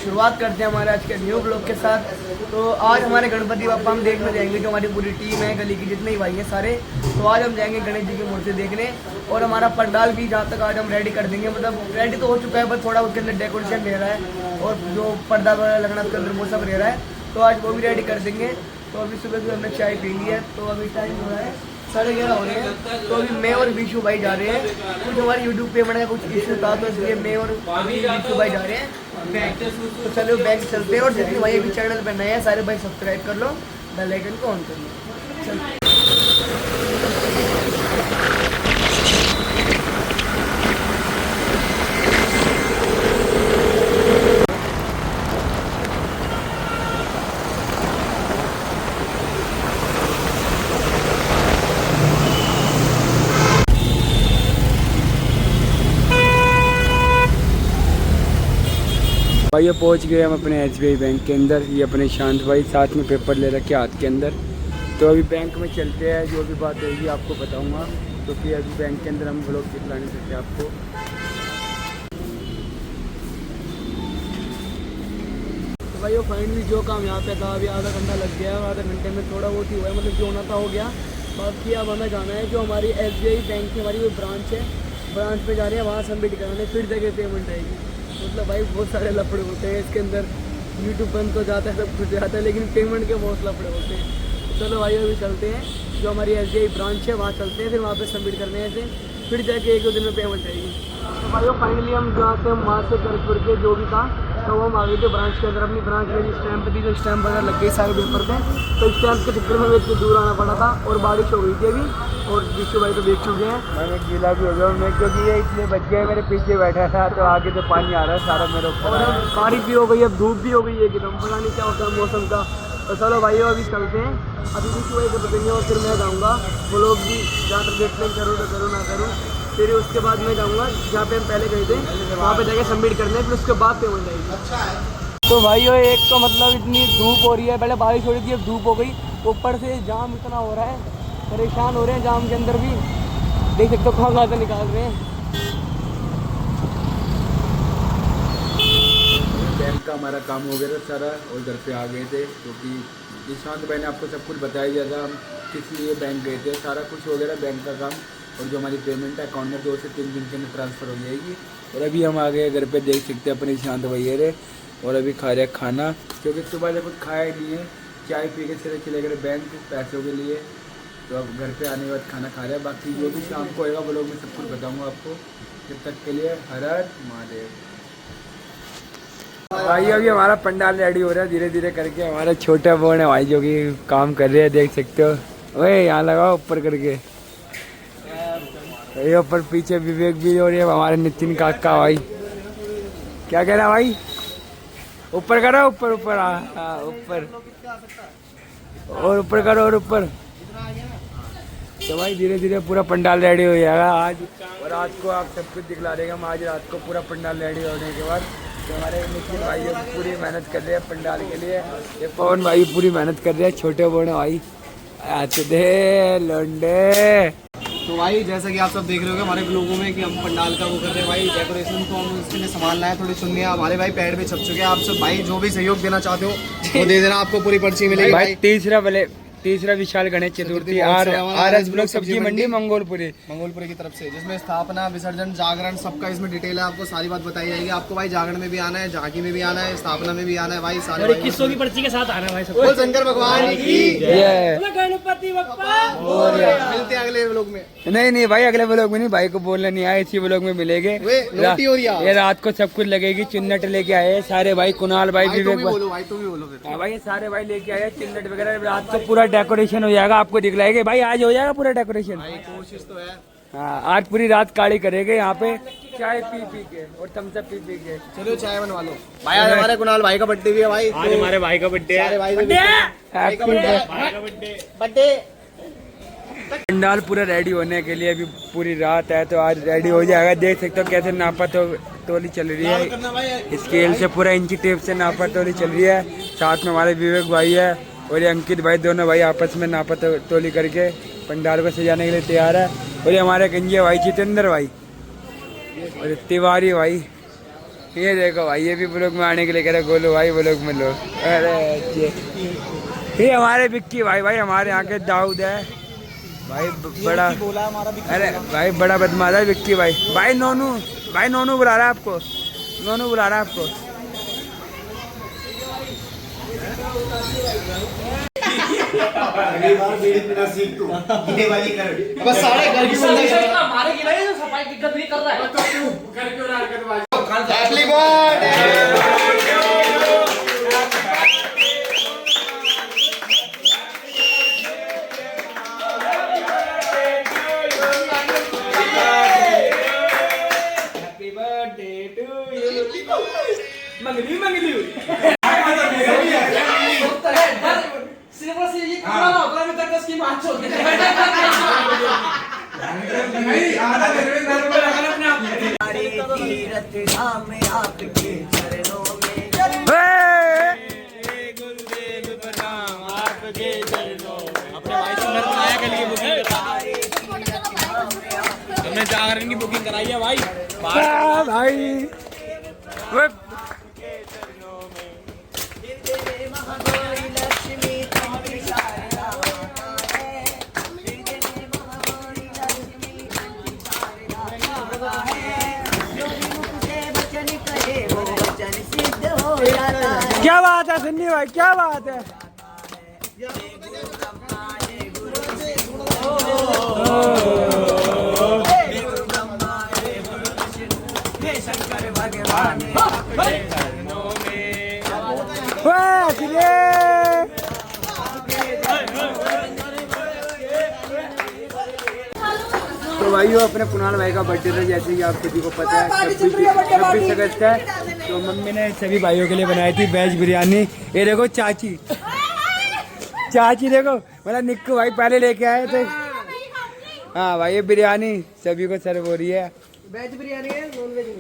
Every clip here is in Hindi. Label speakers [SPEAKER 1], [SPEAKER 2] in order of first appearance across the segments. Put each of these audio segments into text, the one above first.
[SPEAKER 1] शुरुआत करते हैं हमारे आज के न्यू ब्लॉग के साथ। तो आज हमारे गणपति बापा हम देखने जाएंगे, जो हमारी पूरी टीम है, गली की जितने ही भाई हैं सारे। तो आज हम जाएंगे गणेश जी की मूर्ति देखने, और हमारा पंडाल भी जहाँ तक आज हम रेडी कर देंगे, मतलब रेडी तो हो चुका है, बस थोड़ा उसके अंदर डेकोरेशन रह रहा है और जो पर्दा वगैरह लगना उसके अंदर वो सब रह रहा है। तो आज वो भी रेडी कर देंगे। तो अभी सुबह सुबह हमने चाय पी ली है, तो अभी टाइम हो रहा है 11:30 हो रहे हैं। तो अभी मैं और विशु भाई जा रहे हैं, कुछ हमारे यूट्यूब पेमेंट का कुछ इशू था, तो इसलिए मैं और विशु भाई जा रहे हैं बैंक। तो चलो बैंक चलते हैं, और जितने भाई अभी चैनल पर नए हैं सारे भाई सब्सक्राइब कर लो, बेल आइकन को ऑन कर लो। चलो
[SPEAKER 2] भाई ये पहुंच गए हम अपने SBI बैंक के अंदर। ये अपने शांत भाई साथ में पेपर ले रखे हाथ के अंदर। तो अभी बैंक में चलते हैं, जो भी बात होगी आपको बताऊंगा, क्योंकि अभी बैंक के अंदर हम ब्लॉग दिखला नहीं सकते आपको। तो भाई वो फाइनली जो काम यहाँ पे था, अभी आधा घंटा लग गया, और आधे घंटे में थोड़ा बहुत ही हुआ है, मतलब जो होना था हो गया। बाकी अब हमें जाना है जो हमारी SBI बैंक की हमारी वो ब्रांच है, ब्रांच पे जा रहे हैं, वहाँ सबमिट कराने, फिर जगह पेमेंट आएगी। मतलब भाई बहुत सारे लफड़े होते हैं इसके अंदर, यूट्यूब बंद तो जाता है, सब कुछ जाता है, लेकिन पेमेंट के बहुत लफड़े होते हैं। तो चलो भाई अभी चलते हैं, जो हमारी SBI ब्रांच है वहाँ चलते हैं, फिर वहाँ पे सबमिट करने हैं ऐसे, फिर जाके 1-2 दिन में पेमेंट आएगी। तो भाई फाइनली हम जहाँ से हम वहाँ से कर के जो भी था, तो हम आ गए थे ब्रांच के अंदर। अपनी ब्रांच में स्टैंप थी, तो स्टैंप वगैरह लग गई सारे पेपर पे, तो स्टैंप के चक्कर में हमें इतनी दूर आना पड़ा था, और बारिश हो गई थी अभी, और विशु भाई तो देख चुके हैं। मैं गीला भी हो गया मैं, क्योंकि ये इतने बच्चे मेरे पीछे बैठा था, तो आगे से पानी आ रहा है सारा मेरे ऊपर, और बारिश भी हो गई, अब धूप भी हो गई है एकदम, पता नहीं क्या होता है मौसम का। तो चलो भाई अभी चलते हैं, अभी विशु भाई को बताएंगे, और फिर मैं जाऊँगा। वो लोग भी जहाँ तक देखते हैं करूँ तो करूँ ना करूँ, फिर उसके बाद मैं जाऊँगा जहाँ पे हम पहले गए थे, वहाँ पे जाके सबमिट करने, फिर उसके बाद पेमेंट आएगी। तो भाई वो एक तो मतलब इतनी धूप हो रही है, पहले बारिश हो रही थी, अब धूप हो गई, ऊपर से जाम इतना हो रहा है, परेशान हो रहे हैं जाम के अंदर भी, देख सकते हो कहाँ से निकाल रहे हैं। बैंक का हमारा काम हो गया था सारा, और घर पे आ गए थे, क्योंकि शांत भाई ने आपको सब कुछ बताया दिया था हम किस लिए बैंक गए थे, सारा कुछ हो गया था बैंक का काम। और जो हमारी पेमेंट है अकाउंट में 2 से 3 दिन के अंदर ट्रांसफ़र हो जाएगी। और अभी हम आ गए घर पे, देख सकते हैं अपने शांत भैया रे, और अभी खा रहे खाना, क्योंकि सुबह से कुछ खाया ही नहीं है, चाय पी के सीधे चले गए बैंक पैसों के लिए। तो अब घर पे आने के बाद खाना खा रहे हैं। बाकी जो भी शाम को होएगा वो लोग मैं सब कुछ बताऊंगा आपको। जब तक के लिए हर हर महादेव। भाई अभी हमारा पंडाल रेडी हो रहा है धीरे धीरे करके। हमारा छोटा बोन है भाई जो कि काम कर रहे हैं, देख सकते हो। ओए यहाँ लगाओ ऊपर करके, ये ऊपर पीछे विवेक भी हो रही है, हमारे नितिन काका भाई। क्या कह रहा है भाई? ऊपर करो, ऊपर ऊपर ऊपर, और ऊपर करो, और ऊपर। तो भाई धीरे धीरे पूरा पंडाल रेडी हो जाएगा आज, और रात को आप सब कुछ दिखला देंगे हम आज रात को पूरा पंडाल रेडी होने के बाद। तो हमारे नितिन भाई पूरी मेहनत कर रहे हैं पंडाल के लिए, ये पवन भाई पूरी मेहनत कर रहे हैं, छोटे बोने भाई आते दे लोंडे।
[SPEAKER 3] तो भाई जैसा कि आप सब देख रहे हो हमारे ब्लॉगों में कि हम पंडाल का वो कर रहे हैं भाई, डेकोरेशन तो हम उसके लिए सामान लाए, थोड़ी सुनिए हमारे भाई पैड पे छप चुके हैं। आप सब भाई जो भी सहयोग देना चाहते हो वो दे देना, आपको पूरी पर्ची मिलेगी भाई। तीसरा विशाल गणेश चतुर्थी RS ब्लॉक सब्जी मंडी मंगोलपुरी की तरफ से, जिसमें स्थापना, विसर्जन, जागरण सबका इसमें डिटेल है, आपको सारी बात बताई जाएगी। आपको भाई जागरण में भी आना है, झांकी में भी आना है, स्थापना में भी आना है भाई, सारे 2100 की पर्ची के साथ आना है भाई। सब शंकर भगवान की जय, गणपति बप्पा मोरया। मिलते हैं अगले ब्लॉग में। नहीं भाई अगले ब्लॉग में नहीं, भाई को बोलना नहीं आया, इसी ब्लॉग में मिलेंगे। ये रात को सब कुछ लगेगी, चिन्नट लेके आए सारे भाई, कुणाल भाई, विवेक भाई, भाई सारे भाई लेके आए चिन्नट वगैरह। रात को पूरा डेकोरेशन हो जाएगा, आपको दिखलाएंगे भाई, आज हो जाएगा पूरा डेकोरेशन। कोशिश तो है।
[SPEAKER 2] हाँ आज पूरी रात काली करेंगे यहाँ पे, चाय पी के और थम्स अप पी के।
[SPEAKER 3] चलो चाय बनवा लो भाई। आज हमारे कुणाल भाई का बर्थडे भी है भाई, आज हमारे भाई का बर्थडे है। बर्थडे
[SPEAKER 2] पंडाल पूरा रेडी होने के लिए अभी पूरी रात है, तो आज रेडी हो जाएगा। देख सकते हो कैसे नापा तोली चल रही है, स्केल से पूरा इंची टेप से नापा तोली चल रही है। साथ में हमारे विवेक भाई है और ये अंकित भाई, दोनों भाई आपस में नापा तोली करके पंडाल को सजाने के लिए तैयार है। और ये हमारे गंजे भाई जितेंद्र भाई और तिवारी भाई ये देखो भाई, ये भी ब्लॉग में आने के लिए कह रहे गोलू भाई ब्लॉग में लो। अरे ये हमारे विक्की भाई, भाई हमारे यहाँ के दाऊद है भाई, बड़ा
[SPEAKER 3] बोला हमारा।
[SPEAKER 2] अरे भाई बड़ा बदमाश है विक्की भाई। भाई नोनू, भाई नोनू बुला रहा है आपको, नोनू बुला रहा है आपको।
[SPEAKER 3] बस सारे घर की
[SPEAKER 1] हमारे की नहीं, सफाई की दिक्कत नहीं कर रहा है।
[SPEAKER 3] Happy birthday.
[SPEAKER 1] मंगली मंगली सिर्फ ये कपड़ा ना होता है तक इसकी मां छोड़ नहीं आधा अपने आप तीरथ धाम में आपके चरणों में गुरुदेव प्रणाम आपके चरणों में। अपने भाई सुंदर बनाया कल की बुकिंग, हमने जागरण की बुकिंग कराई है भाई
[SPEAKER 2] भाई। क्या बात है सन्नी भाई, क्या बात है। तो भाई अपने कुणाल भाई का बर्थडे था, जैसे कि आप सभी को पता है 26 अगस्त है। तो मम्मी ने सभी भाइयों के लिए बनाई थी वेज बिरयानी। ये देखो चाची, चाची देखो, मतलब निक्कू भाई पहले लेके आए थे। हाँ भाई ये बिरयानी सभी को सर्व हो रही है।
[SPEAKER 1] वेज बिरयानी है, नॉन वेज नहीं।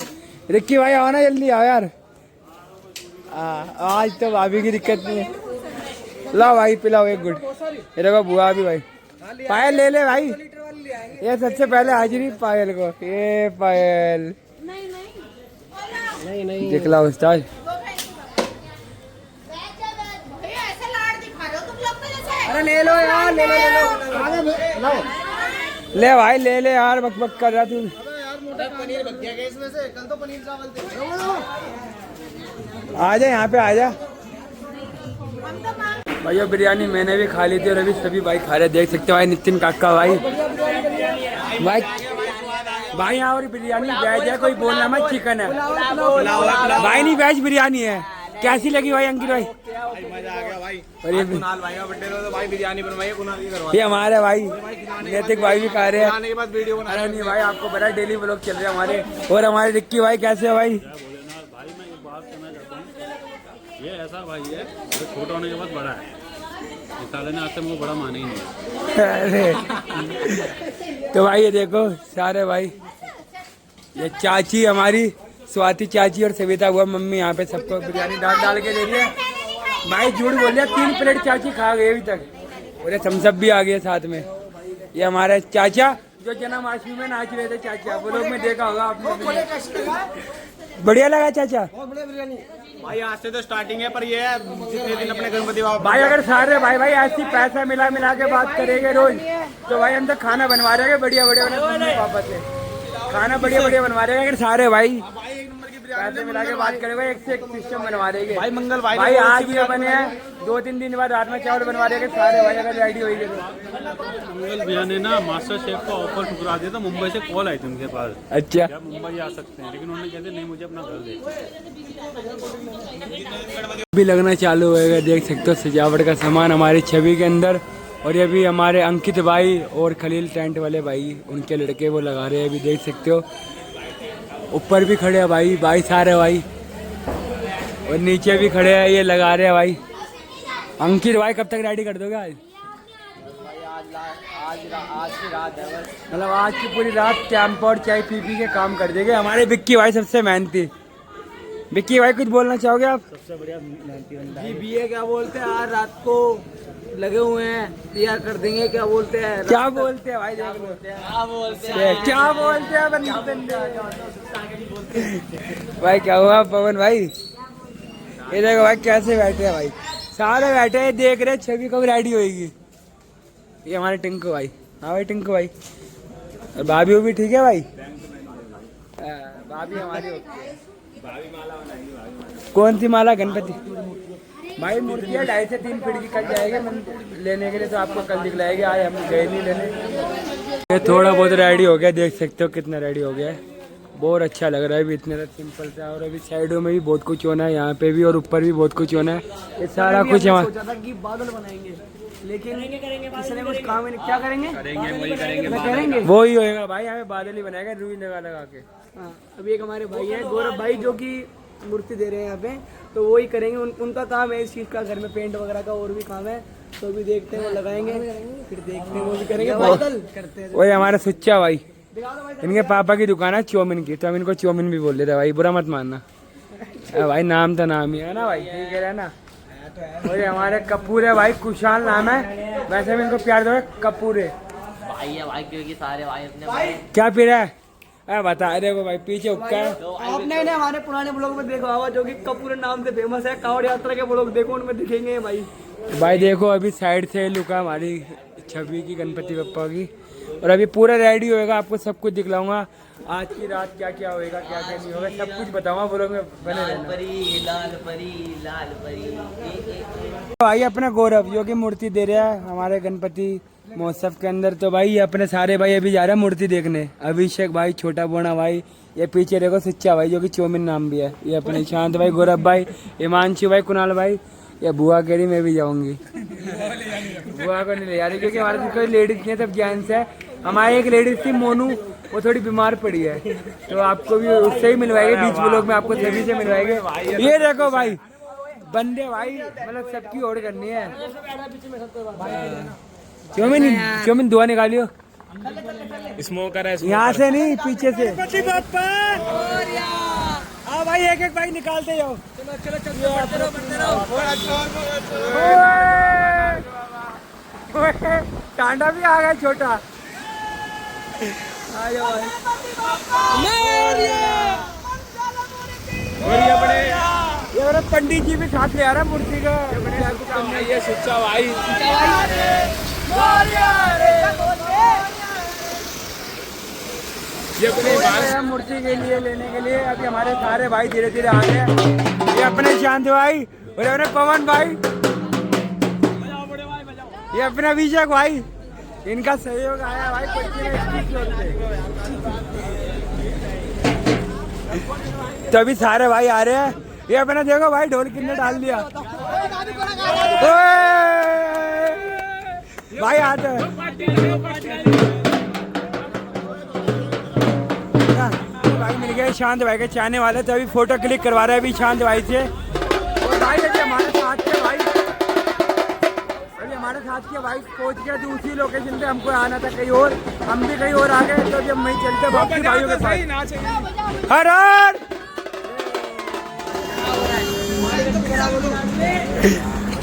[SPEAKER 2] रिक्की भाई आओ ना, जल्दी आओ यार। आज तो भाभी की दिक्कत नहीं है। लाओ भाई पिलाओ एक गुड। ये देखो बुआ भी भाई, पायल ले ले भाई। ये सबसे पहले हाजिरी पायल को। ये पायल नहीं दिखला उस्ताद।
[SPEAKER 1] अरे ले लो यार, ले लो
[SPEAKER 2] ले भाई ले ले यार, बक बक कर रहा तू।
[SPEAKER 3] पनीर बच गया इसमें से, कल तो पनीर चावल थे।
[SPEAKER 2] आजा यहाँ पे आजा। भैया बिरयानी मैंने भी खा ली थी और अभी सभी भाई खा रहे, देख सकते हो भाई। नितिन काका भाई, भाई भाई यहाँ और बिरयानी वेज है, कोई बोलना मत चिकन है भाई, नहीं वेज बिरयानी है। कैसी लगी भाई अंकित भाई?
[SPEAKER 3] मजा आ गया भाई।
[SPEAKER 2] और ये
[SPEAKER 3] कुणाल भाई का बर्थडे था तो भाई बिरयानी बनवाई, कुणाल की करवाई।
[SPEAKER 2] ये हमारे भाई नैतिक भाई भी खा रहे हैं।
[SPEAKER 3] खाने के बाद वीडियो बना।
[SPEAKER 2] अरे नहीं भाई, आपको पता है डेली व्लॉग चल रहे हैं हमारे। और हमारे रिक्की भाई कैसे है भाई?
[SPEAKER 4] भाई मैं एक बात कहना चाहता हूँ, ये ऐसा भाई है जो छोटा होने के बाद बड़ा है। इस साले ने आज तक मुझे बड़ा माना ही नहीं है।
[SPEAKER 2] अरे तो भाई ये देखो सारे भाई, ये चाची हमारी स्वाति चाची और सविता हुआ मम्मी यहाँ पे सबको बिरयानी डाल के दे रही है। भाई झूठ बोल रहा, 3 प्लेट चाची खा गई अभी तक। और ये थम्सअप भी आ गए साथ में। ये हमारे चाचा जो जन्माष्टमी में नाच रहे थे, चाचा वो लोग में देखा होगा आपने। बढ़िया लगा चाचा
[SPEAKER 3] भाई आज से तो स्टार्टिंग है, पर ये है जितने दिन अपने गणपति बाबा
[SPEAKER 2] भाई। अगर सारे भाई भाई ऐसी पैसा मिला के बात करेंगे रोज, तो भाई हम तो खाना बनवा रहे हैं बढ़िया बढ़िया पापा से, खाना बढ़िया बढ़िया बनवा रहे हैं। अगर सारे भाई पैसे मिला के बात करेंगे, एक से एक सिस्टम बनवा देंगे
[SPEAKER 3] भाई। मंगल भाई
[SPEAKER 2] आज ये बने हैं, 2-3 दिन बाद रात में चावल बनवा देंगे सारे भाई, अगर रेडी होगी तो।
[SPEAKER 4] मंगल भैया ने ना मास्टर शेफ का ऑफर ठुकरा दिया था। मुंबई से कॉल आई थी उनके पास,
[SPEAKER 2] अच्छा
[SPEAKER 4] क्या मुंबई आ सकते हैं, लेकिन उन्होंने कहते नहीं मुझे अपना घर दे।
[SPEAKER 2] भी लगना चालू होएगा, देख सकते हो सजावट का सामान हमारी छवि के अंदर। और ये भी हमारे अंकित भाई और खलील टेंट वाले भाई, उनके लड़के वो लगा रहे हैं अभी, देख सकते हो। ऊपर भी खड़े हैं भाई, भाई सारे भाई, और नीचे भी खड़े हैं, ये लगा रहे हैं भाई। अंकित भाई कब तक रेडी कर दोगे आज?
[SPEAKER 1] आज की रात है बस।
[SPEAKER 2] मतलब आज की पूरी रात कैंप और चाय पी के काम कर देंगे। हमारे विक्की भाई सबसे मेहनती। विक्की भाई कुछ बोलना चाहोगे आप?
[SPEAKER 1] जी बीए क्या बोलते हैं, आज रात को
[SPEAKER 2] लगे हुए हैं, तैयार कर देंगे। क्या बोलते हैं,
[SPEAKER 1] क्या बोलते हैं भाई, देख लो क्या बोलते हैं बंदे। भाई क्या हुआ पवन भाई, ये देखो भाई कैसे बैठे हैं भाई, सारे बैठे हैं देख रहे छवि कब रेडी होएगी। ये हमारे टिंकू भाई, हाँ भाई टिंकू भाई, और भाभी भी ठीक है भाई, भाभी हमारी होती है। कौन सी माला, गणपति भाई मूर्तियाँ 2.5 से 3 फीट की कट जाएगी लेने के लिए, तो आपको कल दिखलाएंगे, आज हम गए नहीं लेने। ये थोड़ा बहुत रेडी हो गया, देख सकते हो कितना रेडी हो गया है, बहुत अच्छा लग रहा है अभी इतने सिंपल सा। और अभी साइडों में भी बहुत कुछ होना है, यहाँ पे भी और ऊपर भी बहुत कुछ होना है, ये सारा कुछ है।
[SPEAKER 2] सोचा था कि बादल बनाएंगे, लेकिन किसने कुछ काम ही नहीं। क्या करेंगे, करेंगे
[SPEAKER 1] वही होएगा भाई, हमें बादल ही बनाएगा रुई लगा के।
[SPEAKER 2] हाँ, अभी एक हमारे भाई है गौरव भाई, जो कि मूर्ति दे रहे हैं यहाँ पे, तो वही करेंगे। उनका काम है इस चीज़ का, घर में पेंट वगैरह का और भी काम है, तो अभी देखते हैं वो लगाएंगे, फिर देखते हैं वो भी करेंगे। बादल करते हैं।
[SPEAKER 1] वही हमारा सुच्चा भाई, इनके पापा की दुकान है चौमिन की, तो हम इनको चौमिन भी बोल देते भाई, बुरा मत मानना भाई, नाम तो नाम ही है ना भाई, ठीक है ना। और ये हमारे कपूर है भाई, कुशाल नाम है, वैसे भी इनको प्यार दो कपूर है
[SPEAKER 5] भाई है भाई, क्योंकि सारे भाई अपने भाई।
[SPEAKER 1] क्या पी रहा है, बता देखो भाई पीछे उक्का है।
[SPEAKER 2] आपने इन्हें हमारे पुराने ब्लॉग में देखा होगा, जो कि कपूर नाम से फेमस है, कांवड़ यात्रा के ब्लॉग देखो, उनमें दिखेंगे भाई।
[SPEAKER 1] भाई देखो अभी साइड से लुका हमारी छवि की, गणपति बप्पा की, और अभी पूरा रेडी होएगा, आपको सब कुछ दिखलाऊंगा। आज की रात क्या क्या होएगा, क्या क्या नहीं होगा, सब कुछ बताऊंगा, ब्लॉग में बने रहना।
[SPEAKER 5] लाल परी।
[SPEAKER 1] भाई अपना गौरव जो कि मूर्ति दे रहा है हमारे गणपति महोत्सव के अंदर, तो भाई ये अपने सारे भाई अभी जा रहे हैं मूर्ति देखने। अभिषेक भाई, छोटा बोना भाई, ये पीछे देखो सच्चा भाई जो कि चौमिन नाम भी है, ये अपने शांत भाई, गौरव भाई, हिमांशु भाई, कुणाल भाई, ये बुआ कह रही मैं भी जाऊंगी। बुआ को नहीं ले जा रही क्योंकि हमारे कोई लेडीज नहीं है, सब जेंट्स है। हमारी एक लेडीज थी मोनू, वो थोड़ी बीमार पड़ी है, तो आपको भी उससे ही मिलवाएंगे, बीच ब्लॉग में आपको सभी से मिलवाएंगे। ये देखो भाई बंदे भाई, मतलब सबकी ओर करनी है। चौमिन दुआ निकालियो,
[SPEAKER 4] स्मोकर है,
[SPEAKER 1] यहाँ से नहीं पीछे से। हाँ भाई एक एक भाई निकालते जाओ। टांडा भी आ गया छोटा। ये पंडित जी भी साथ ले आ रहा मूर्ति का, ये सुच्चा भाई। ये अपने मूर्ति के लिए लेने के लिए अभी हमारे सारे भाई धीरे धीरे आ गए। ये अपने शांत भाई और अपने पवन भाई, ये अपने अभिषेक भाई, इनका सहयोग आया भाई तो अभी सारे भाई आ रहे हैं। ये अपने देखो भाई ढोल कितने डाल दिया भाई, आते हैं भाई मिल गए शांत भाई के चाहने वाले, तो अभी फोटो क्लिक करवा रहे हैं अभी शांत भाई से। और भाई हमारे साथ के भाई, अभी हमारे साथ के भाई पहुंच गया दूसरी लोकेशन पे, हमको आना था कहीं और, हम भी कहीं और आ गए, तो जब वहीं चलते बाकी भाइयों के साथ। हर हर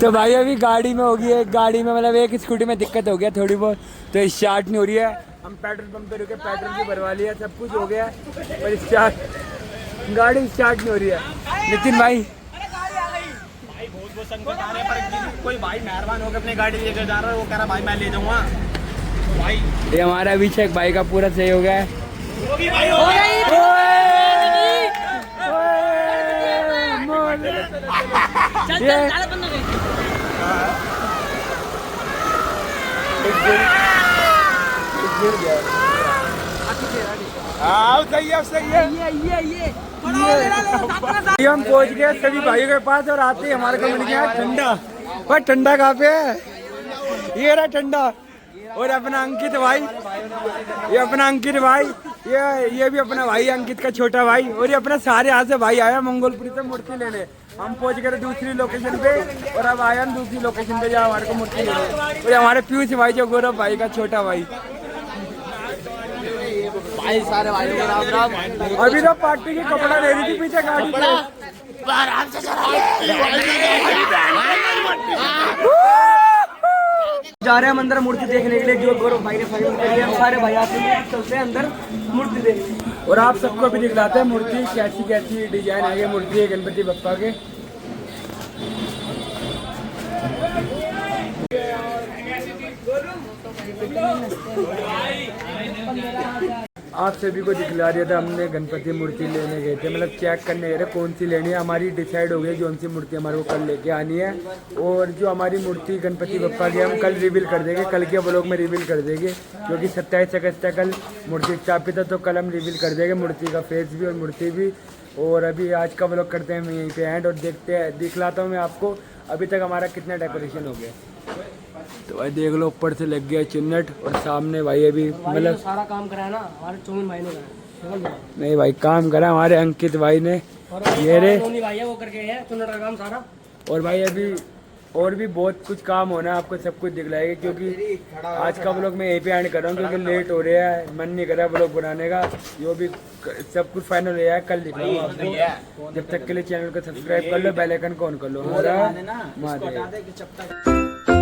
[SPEAKER 1] तो भाई अभी गाड़ी में होगी, एक गाड़ी में मतलब एक स्कूटी में दिक्कत हो गया थोड़ी बहुत, तो स्टार्ट नहीं हो रही है। हम पेट्रोल पंप पे रुके, पेट्रोल भी भरवा लिया, सब कुछ हो गया, पर गाड़ी स्टार्ट नहीं हो रही है। नितिन भाई
[SPEAKER 3] बहुत बहुत संकट आ रहे हैं, पर कोई भाई मेहरबान होकर अपनी गाड़ी लेकर जा रहा है, वो कह रहा भाई मैं ले जाऊंगा भाई। ये
[SPEAKER 1] हमारा अभिषेक भाई का पूरा सहयोग है। ये हम पहुंच गए सभी भाइयों के पास, और आते ही हमारे को मिल गया ठंडा। पर ठंडा कहाँ पे है, ये रहा ठंडा। और अपना अंकित भाई, ये अपना अंकित भाई, ये भी अपना भाई अंकित का छोटा भाई, और ये अपने सारे यहाँ से भाई आया मंगोलपुरी से मूर्ति लेने। हम पहुंच गए दूसरी लोकेशन पे, और अब आए हम दूसरी लोकेशन पे जहाँ हमारे को मूर्ति लेने। और हमारे पीयूष भाई जो गौरव भाई का छोटा भाई,
[SPEAKER 5] भाई सारे भाई राम राम।
[SPEAKER 1] अभी तो पार्टी की कपड़ा ले रही थी पीछे गाड़ी पे।
[SPEAKER 5] आराम से
[SPEAKER 1] जा रहे हैं हम अंदर मूर्ति देखने के लिए जो गौरव भाई ने फाइनल करी है। सारे भाई आते हैं, चलते हैं अंदर मूर्ति देखने।
[SPEAKER 2] और आप सबको अभी दिखलाते हैं मूर्ति कैसी कैसी डिजाइन आई है मूर्ति है गणपति बप्पा के। आप सभी को दिखला दिया था, हमने गणपति मूर्ति लेने गए थे, मतलब चेक करने गए थे कौन सी लेनी है। हमारी डिसाइड हो गई कौन सी मूर्ति हमारे को कल लेके आनी है। और जो हमारी मूर्ति गणपति बप्पा की हम कल रिवील कर देंगे, कल के व्लॉग में रिवील कर देंगे, क्योंकि 27 अगस्त तक कल मूर्ति स्थापित है, तो कल हम रिवील कर देंगे मूर्ति का फेस भी और मूर्ति भी। और अभी आज का व्लॉग करते हैं यहीं पे एंड, और देखते हैं दिखलाता हूँ मैं आपको अभी तक हमारा कितना डेकोरेशन हो गया। तो भाई देख लो ऊपर से लग गया चिन्नट, और सामने भाई अभी मतलब
[SPEAKER 1] सारा काम करा ना हमारे चौमिन भाई ने करा।
[SPEAKER 2] नहीं भाई काम करा हमारे अंकित भाई ने, ये रे
[SPEAKER 1] भाई है वो करके है चुनट का काम सारा।
[SPEAKER 2] और भाई अभी और भी बहुत कुछ काम होना है, आपको सब कुछ दिखलाएंगे, क्योंकि आज का व्लॉग मैं यहीं पे एंड कर रहा हूँ क्योंकि लेट हो रहा है, मन नहीं कर रहा व्लॉग बनाने का। जो भी सब कुछ फाइनल हो गया है कल दिखलाऊंगा आपको। जब तक के लिए चैनल को सब्सक्राइब कर लो, बेल आइकन को ऑन कर लो। हमारा महादेव।